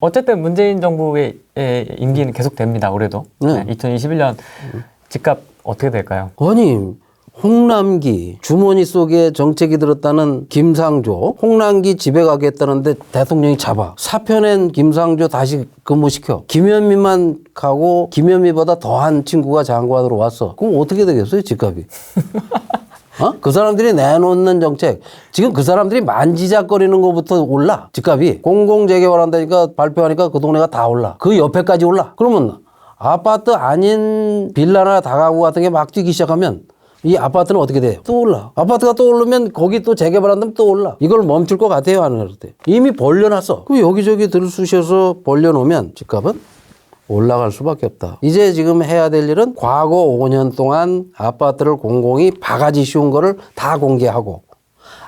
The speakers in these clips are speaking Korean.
어쨌든 문재인 정부의 임기는 계속됩니다. 올해도. 네. 2021년 집값 어떻게 될까요? 아니 홍남기 주머니 속에 정책이 들었다는 김상조 홍남기 집에 가겠다는데 대통령이 잡아 사표낸 김상조 다시 근무시켜 김현미만 가고 김현미보다 더한 친구가 장관으로 왔어. 그럼 어떻게 되겠어요 집값이? 그 사람들이 내놓는 정책 지금 그 사람들이 만지작거리는 것부터 올라 집값이 공공재개발한다니까 발표하니까 그 동네가 다 올라 그 옆에까지 올라. 그러면 아파트 아닌 빌라나 다가구 같은 게 막 뛰기 시작하면 이 아파트는 어떻게 돼요? 또 올라. 아파트가 또 오르면 거기 또 재개발한다면 또 올라. 이걸 멈출 것 같아요? 안 할 때? 이미 벌려놨어. 그럼 여기저기 들쑤셔서 벌려놓으면 집값은 올라갈 수밖에 없다. 이제 지금 해야 될 일은 과거 5년 동안 아파트를 공공이 바가지 씌운 거를 다 공개하고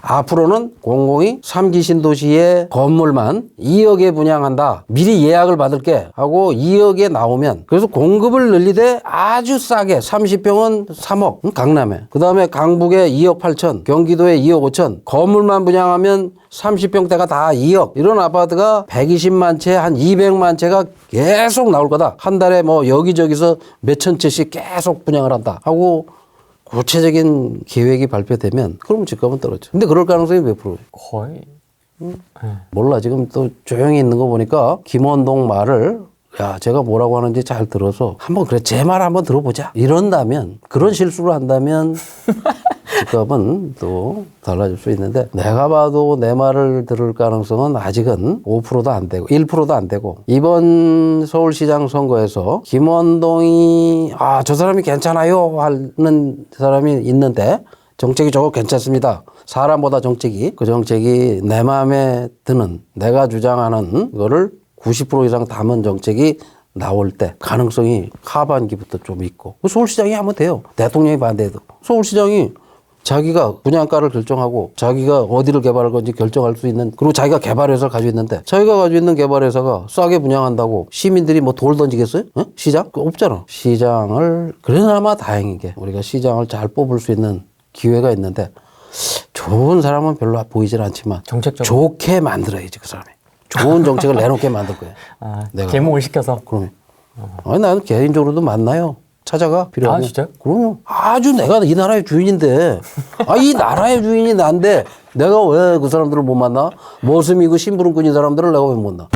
앞으로는 공공이 3기 신도시의 건물만 2억에 분양한다. 미리 예약을 받을게 하고 2억에 나오면 그래서 공급을 늘리되 아주 싸게 30평은 3억 강남에 그다음에 강북에 2억 8천 경기도에 2억 5천 건물만 분양하면 30평대가 다 2억 이런 아파트가 120만 채 한 200만 채가 계속 나올 거다. 한 달에 뭐 여기저기서 몇천 채씩 계속 분양을 한다 하고 구체적인 계획이 발표되면 그러면 집값은 떨어져. 근데 그럴 가능성이 몇 프로예요? 거의. 몰라. 지금 또 조용히 있는 거 보니까 김원동 말을 야 제가 뭐라고 하는지 잘 들어서 한번 그래 제 말 한번 들어보자. 이런다면 그런 실수를 한다면 집값은 또 달라질 수 있는데 내가 봐도 내 말을 들을 가능성은 아직은 5%도 안 되고 1%도 안 되고 이번 서울시장 선거에서 김원동이 저 사람이 괜찮아요 하는 사람이 있는데 정책이 저거 괜찮습니다. 사람보다 정책이 그 정책이 내 마음에 드는 내가 주장하는 거를 90% 이상 담은 정책이 나올 때 가능성이 하반기부터 좀 있고 서울시장이 하면 돼요. 대통령이 반대해도 서울시장이 자기가 분양가를 결정하고 자기가 어디를 개발할 건지 결정할 수 있는 그리고 자기가 개발회사를 가지고 있는데 자기가 가지고 있는 개발회사가 싸게 분양한다고 시민들이 뭐 돌 던지겠어요? 시장? 없잖아. 시장을 그나마 다행인 게 우리가 시장을 잘 뽑을 수 있는 기회가 있는데 좋은 사람은 별로 보이질 않지만 정책적으로 좋게 만들어야지 그 사람이. 좋은 정책을 내놓게 만들 거야. 내가. 계몽을 시켜서. 그러면. 아니, 나는 개인적으로도 만나요. 찾아가, 필요하면. 진짜요? 그러면 아주 내가 이 나라의 주인인데, 이 나라의 주인이 난데, 내가 왜 그 사람들을 못 만나? 머슴이고 심부름꾼인 사람들을 내가 왜 못 만나?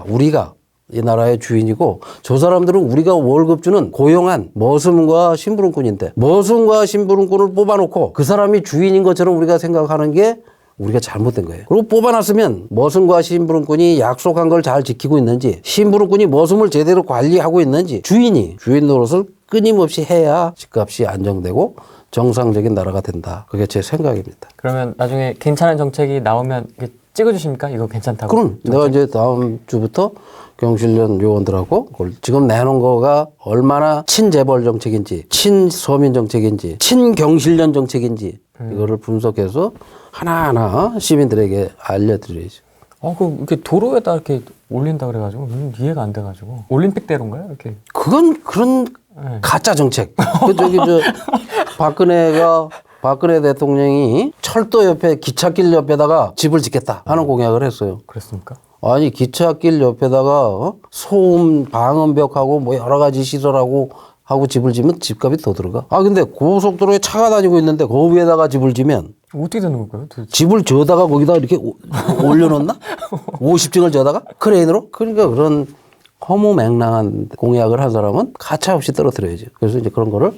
우리가 이 나라의 주인이고, 저 사람들은 우리가 월급 주는 고용한 머슴과 심부름꾼인데, 머슴과 심부름꾼을 뽑아놓고 그 사람이 주인인 것처럼 우리가 생각하는 게 우리가 잘못된 거예요. 그리고 뽑아놨으면 머슴과 심부름꾼이 약속한 걸 잘 지키고 있는지 심부름꾼이 머슴을 제대로 관리하고 있는지 주인이 주인 노릇을 끊임없이 해야 집값이 안정되고 정상적인 나라가 된다. 그게 제 생각입니다. 그러면 나중에 괜찮은 정책이 나오면 찍어주십니까? 이거 괜찮다고? 그럼 내가 이제 다음 주부터 경실련 요원들하고 지금 내놓은 거가 얼마나 친재벌 정책인지 친서민 정책인지 친경실련 정책인지 이거를 분석해서 하나하나 시민들에게 알려드려야죠. 이렇게 도로에다 이렇게 올린다 그래가지고 이해가 안 돼가지고 올림픽대로인가요? 이렇게? 그건 그런 가짜 정책. 박근혜 대통령이 철도 옆에 기찻길 옆에다가 집을 짓겠다 하는 공약을 했어요. 그랬습니까? 아니 기찻길 옆에다가 소음 방음벽하고 뭐 여러 가지 시설하고 집을 지면 집값이 더 들어가. 근데 고속도로에 차가 다니고 있는데 그 위에다가 집을 지면 어떻게 되는 걸까요? 도대체? 집을 지어다가 거기다 이렇게 올려놓나? 50층을 지어다가? 크레인으로? 그러니까 그런 허무맹랑한 공약을 한 사람은 가차없이 떨어뜨려야죠. 그래서 이제 그런 거를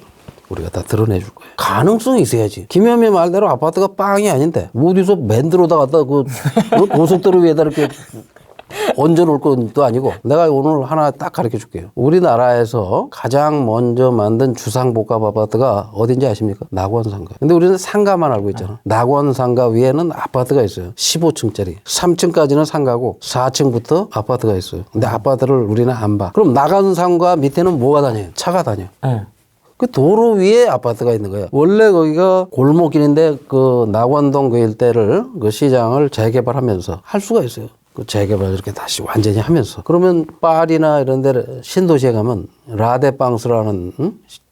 우리가 다 드러내줄 거예요. 가능성이 있어야지. 김현미 말대로 아파트가 빵이 아닌데 어디서 맨들어다 갖다 그 고속도로 위에다 이렇게 얹어놓을 것도 아니고 내가 오늘 하나 딱 가르쳐 줄게요. 우리나라에서 가장 먼저 만든 주상복합 아파트가 어딘지 아십니까? 낙원상가. 근데 우리는 상가만 알고 있잖아. 낙원상가 위에는 아파트가 있어요. 15층짜리. 3층까지는 상가고 4층부터 아파트가 있어요. 근데 아파트를 우리는 안 봐. 그럼 낙원상가 밑에는 뭐가 다녀요? 차가 다녀요. 네. 그 도로 위에 아파트가 있는 거예요. 원래 거기가 골목길인데 그 낙원동 그 일대를 그 시장을 재개발하면서 할 수가 있어요. 그 재개발 이렇게 다시 완전히 하면서. 그러면 파리나 이런 데 신도시에 가면 라데빵스라는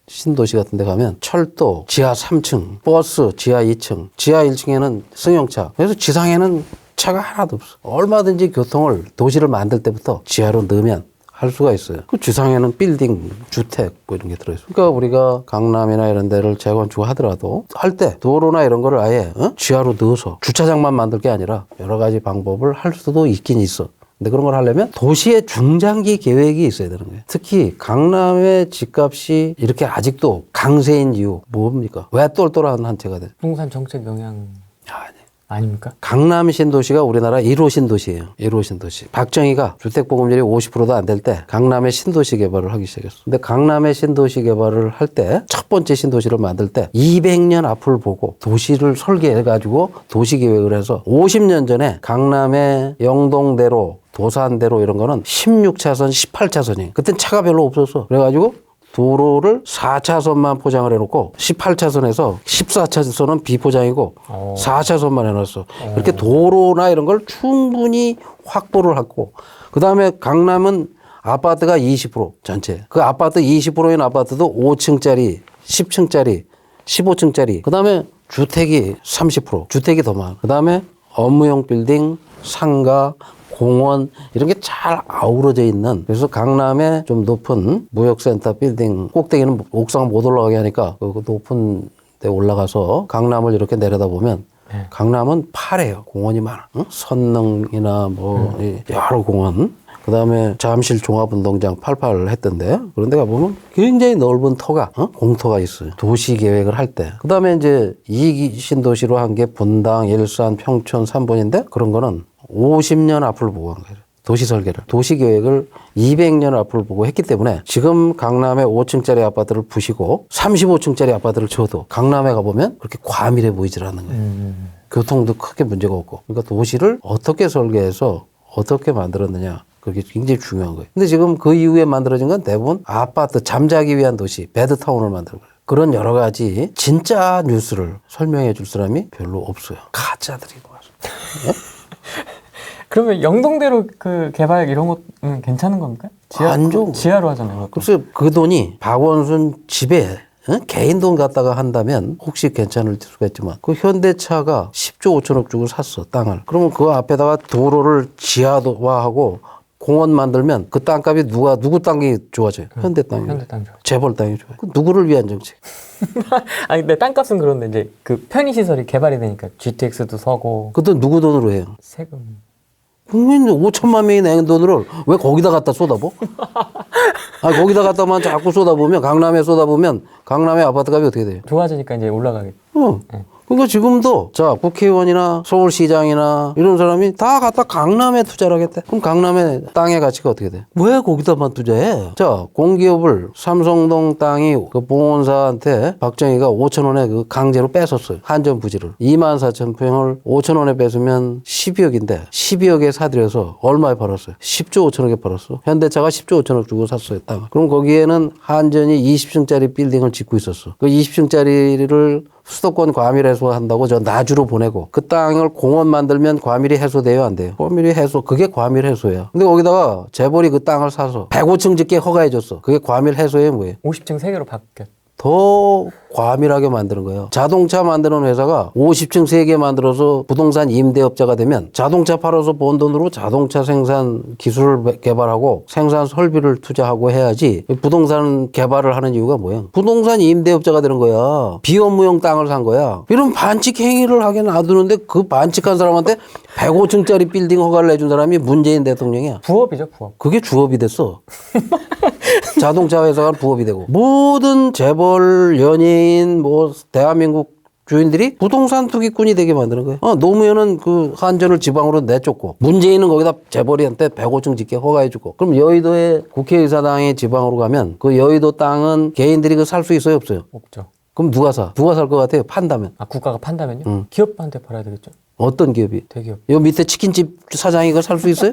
신도시 같은 데 가면 철도 지하 3층, 버스 지하 2층, 지하 1층에는 승용차. 그래서 지상에는 주차가 하나도 없어. 얼마든지 교통을 도시를 만들 때부터 지하로 넣으면 할 수가 있어요. 그 주상에는 빌딩, 주택 뭐 이런 게 들어있어요. 그러니까 우리가 강남이나 이런 데를 재건축을 하더라도 할 때 도로나 이런 거를 아예 지하로 넣어서 주차장만 만들 게 아니라 여러 가지 방법을 할 수도 있긴 있어. 근데 그런 걸 하려면 도시의 중장기 계획이 있어야 되는 거예요. 특히 강남의 집값이 이렇게 아직도 강세인 이유 뭡니까? 왜 똘똘한 한 채가 돼? 부동산 정책 영향 아니. 아닙니까? 강남 신도시가 우리나라 1호 신도시예요. 1호 신도시. 박정희가 주택보급률이 50%도 안 될 때 강남의 신도시 개발을 하기 시작했어. 근데 강남의 신도시 개발을 할 때 첫 번째 신도시를 만들 때 200년 앞을 보고 도시를 설계해가지고 도시계획을 해서 50년 전에 강남의 영동대로 도산대로 이런 거는 16차선, 18차선이에요. 그땐 차가 별로 없었어. 그래가지고 도로를 4차선만 포장을 해놓고 18차선에서 14차선은 비포장이고 4차선만 해놨어. 이렇게 도로나 이런 걸 충분히 확보를 하고 그 다음에 강남은 아파트가 20% 전체. 그 아파트 20%인 아파트도 5층짜리, 10층짜리, 15층짜리. 그 다음에 주택이 30%. 주택이 더 많아. 그 다음에 업무용 빌딩, 상가, 공원 이런 게 잘 아우러져 있는 그래서 강남에 좀 높은 무역센터 빌딩 꼭대기는 옥상 못 올라가게 하니까 그 높은 데 올라가서 강남을 이렇게 내려다보면 강남은 파래요. 공원이 많아. 응? 선릉이나 뭐 여러 공원 그다음에 잠실 종합운동장 88 했던데 그런 데 가보면 굉장히 넓은 터가 공터가 있어요. 도시 계획을 할 때. 그다음에 이제 이 신도시로 한 게 분당, 일산, 평촌 3번인데 그런 거는 50년 앞을 보고 한 거예요. 도시 설계를. 도시 계획을 200년 앞을 보고 했기 때문에 지금 강남에 5층짜리 아파트를 부시고 35층짜리 아파트를 지어도 강남에 가보면 그렇게 과밀해 보이질 않는 거예요. 교통도 크게 문제가 없고. 그러니까 도시를 어떻게 설계해서 어떻게 만들었느냐. 그게 굉장히 중요한 거예요. 근데 지금 그 이후에 만들어진 건 대부분 아파트, 잠자기 위한 도시, 베드타운을 만든 거예요. 그런 여러 가지 진짜 뉴스를 설명해 줄 사람이 별로 없어요. 가짜들이 모아서. 예? 그러면 영동대로 그 개발 이런 것은 괜찮은 겁니까? 안 좋은 지하로 하잖아요. 글쎄 그 돈이 박원순 집에 개인 돈 갖다가 한다면 혹시 괜찮을 수가 있지만 그 현대차가 10조 5천억 주고 샀어 땅을. 그러면 그 앞에다가 도로를 지하화하고 공원 만들면 그 땅값이 누구 땅이 좋아져요? 현대 땅이. 현대 땅 좋아. 재벌 땅이 좋아요. 그 누구를 위한 정책? 아니 근데 땅값은 그런데 이제 그 편의 시설이 개발이 되니까 GTX도 서고 그것도 누구 돈으로 해요? 세금. 국민 5천만 명이 낸 돈을 왜 거기다 갖다 쏟아부? 아 거기다 갖다만 자꾸 쏟아부면 강남에 쏟아부면 강남의 아파트 값이 어떻게 돼요? 좋아지니까 이제 올라가겠죠. 그러니까 지금도 자 국회의원이나 서울시장이나 이런 사람이 다 갖다 강남에 투자를 하겠대. 그럼 강남의 땅의 가치가 어떻게 돼? 왜 거기다만 투자해? 자 공기업을 삼성동 땅이 그 봉원사한테 박정희가 5천 원에 그 강제로 뺏었어요. 한전 부지를 24,000평을 5천 원에 뺏으면 12억인데 12억에 사들여서 얼마에 팔았어요? 10조 5천억에 팔았어. 현대차가 10조 5천억 주고 샀어요 땅을. 그럼 거기에는 한전이 20층짜리 빌딩을 짓고 있었어. 그 20층짜리를 수도권 과밀 해소한다고 저 나주로 보내고 그 땅을 공원 만들면 과밀이 해소돼요 안 돼요? 과밀이 해소 그게 과밀 해소예요. 근데 거기다가 재벌이 그 땅을 사서 105층 짓게 허가해 줬어. 그게 과밀 해소예요 뭐예요? 50층 3개로 바뀌었. 더 과밀하게 만드는 거예요. 자동차 만드는 회사가 50층 3개 만들어서 부동산 임대업자가 되면 자동차 팔아서 번 돈으로 자동차 생산 기술을 개발하고 생산 설비를 투자하고 해야지 부동산 개발을 하는 이유가 뭐예요? 부동산 임대업자가 되는 거야. 비업무용 땅을 산 거야. 이런 반칙 행위를 하게 놔두는데 그 반칙한 사람한테 105층짜리 빌딩 허가를 내준 사람이 문재인 대통령이야. 부업이죠 부업. 그게 주업이 됐어. 자동차 회사가 부업이 되고 모든 재벌 연예인 뭐 대한민국 주인들이 부동산 투기꾼이 되게 만드는 거예요. 노무현은 그 한전을 지방으로 내쫓고 문재인은 거기다 재벌이한테 105층 짓게 허가해주고 그럼 여의도에 국회의사당이 지방으로 가면 그 여의도 땅은 개인들이 그 살 수 있어요 없어요? 없죠. 그럼 누가 사? 누가 살 것 같아요? 판다면. 아 국가가 판다면요? 기업한테 팔아야 되겠죠. 어떤 기업이? 대기업. 요 밑에 치킨집 사장이 그거 살 수 있어요?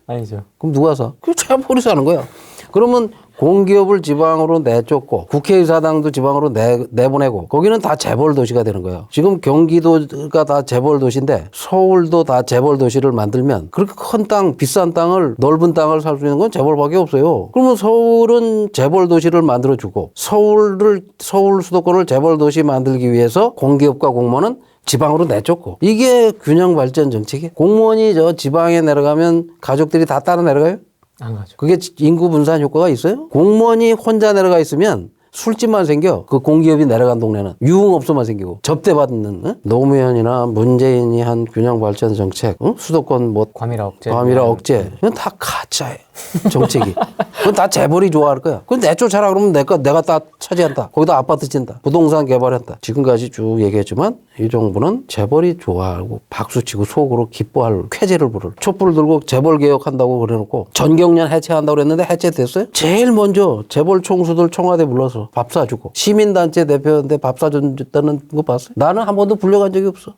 아니죠. 그럼 누가 사? 그 재벌이 사는 거야. 그러면 공기업을 지방으로 내쫓고 국회의사당도 지방으로 내보내고 거기는 다 재벌 도시가 되는 거예요. 지금 경기도가 다 재벌 도시인데 서울도 다 재벌 도시를 만들면 그렇게 큰 땅, 비싼 땅을 넓은 땅을 살 수 있는 건 재벌밖에 없어요. 그러면 서울은 재벌 도시를 만들어주고 서울 수도권을 재벌 도시 만들기 위해서 공기업과 공무원은 지방으로 내쫓고. 이게 균형 발전 정책이에요. 공무원이 저 지방에 내려가면 가족들이 다 따라 내려가요? 안 가죠. 그게 인구 분산 효과가 있어요? 공무원이 혼자 내려가 있으면 술집만 생겨. 그 공기업이 내려간 동네는 유흥업소만 생기고 접대받는 노무현이나 문재인이 한 균형 발전 정책, 수도권 뭐 과밀화 억제. 과밀화 억제, 이건 다 가짜예요. 정책이. 그건 다 재벌이 좋아할 거야. 그건 내쫓아라 그러면 내가 다 차지한다. 거기다 아파트 짓는다. 부동산 개발한다. 지금까지 쭉 얘기했지만 이 정부는 재벌이 좋아하고 박수치고 속으로 기뻐할 쾌재를 부를 촛불을 들고 재벌 개혁한다고 그래놓고 전경련 해체한다고 그랬는데 해체됐어요? 제일 먼저 재벌 총수들 청와대 불러서 밥 사주고 시민단체 대표한테 밥 사준다는 거 봤어요? 나는 한 번도 불려간 적이 없어.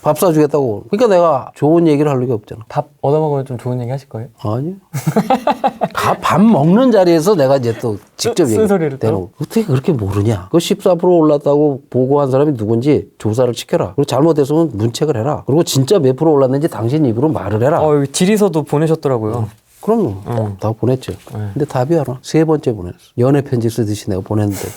밥 사주겠다고. 그러니까 내가 좋은 얘기를 할 리가 없잖아. 밥 얻어먹으면 좀 좋은 얘기 하실 거예요? 아니요. 밥 먹는 자리에서 내가 이제 또 직접 쓴소리를 얘기해요. 어떻게 그렇게 모르냐. 그 14% 올랐다고 보고한 사람이 누군지 조사를 시켜라. 그리고 잘못했으면 문책을 해라. 그리고 진짜 몇 프로 올랐는지 당신 입으로 말을 해라. 여기 질의서도 보내셨더라고요. 그럼요. 다 보냈죠. 근데 답이 안 와. 3번째 보냈어. 연애 편지 쓰듯이 내가 보냈는데.